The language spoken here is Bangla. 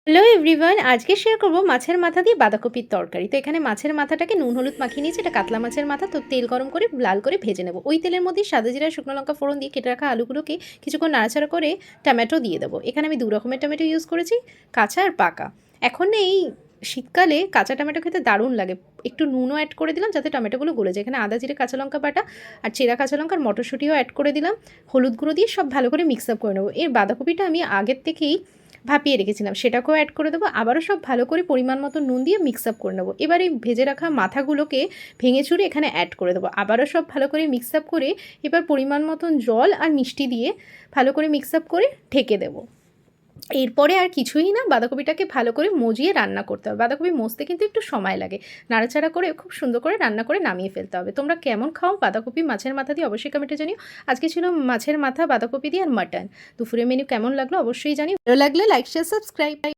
হ্যালো এভরিওয়ান, আজকে শেয়ার করব মাছের মাথা দিয়ে বাঁধাকপির তরকারি। তো এখানে মাছের মাথাটাকে নুন হলুদ মাখিয়ে নিয়েছি। এটা কাতলা মাছের মাথা। তো তেল গরম করে লাল করে ভেজে নেব। ওই তেলের মধ্যেই সাদা জিরা শুকনো লঙ্কা ফোড়ন দিয়ে কেটে রাখা আলুগুলোকে কিছুক্ষণ নাড়াচাড়া করে টমেটো দিয়ে দেবো। এখানে আমি 2 রকমের টমেটো ইউজ করেছি, কাঁচা আর পাকা। এখন এই শীতকালে কাঁচা টমেটো খেতে দারুণ লাগে। একটু নুনও অ্যাড করে দিলাম যাতে টমেটোগুলো গলে যায়। এখানে আদা জিরে কাঁচা লঙ্কা বাটা আর চেরা কাঁচা লঙ্কা আর মটরশুঁটিও অ্যাড করে দিলাম। হলুদ গুঁড়ো দিয়ে সব ভালো করে মিক্স আপ করে নেবো। এর বাঁধাকপিটা আমি আগের থেকেই ভাপিয়ে রেখেছিলাম, সেটাকেও অ্যাড করে দেবো। আবারও সব ভালো করে পরিমাণ মতো নুন দিয়ে মিক্স আপ করে নেবো। এবার এই ভেজে রাখা মাথাগুলোকে ভেঙে চুরে এখানে অ্যাড করে দেবো। আবারও সব ভালো করে মিক্স আপ করে এবার পরিমাণ মতন জল আর মিষ্টি দিয়ে ভালো করে মিক্স আপ করে ঢেকে দেবো। এরপরে আর কিছুই না, বাঁধাকপিটাকে ভালো করে মজিয়ে রান্না করতে হবে। বাঁধাকপি মজতে কিন্তু একটু সময় লাগে। নাড়াচাড়া করে খুব সুন্দর করে রান্না করে নামিয়ে ফেলতে হবে। তোমরা কেমন খাও বাঁধাকপি মাছের মাথা দিয়ে অবশ্যই কমেন্টে জানিও। আজকে ছিল মাছের মাথা বাঁধাকপি দিয়ে আর মাটন। দুপুরের মেনু কেমন লাগলো অবশ্যই জানিও। ভালো লাগলে লাইক শেয়ার সাবস্ক্রাইব।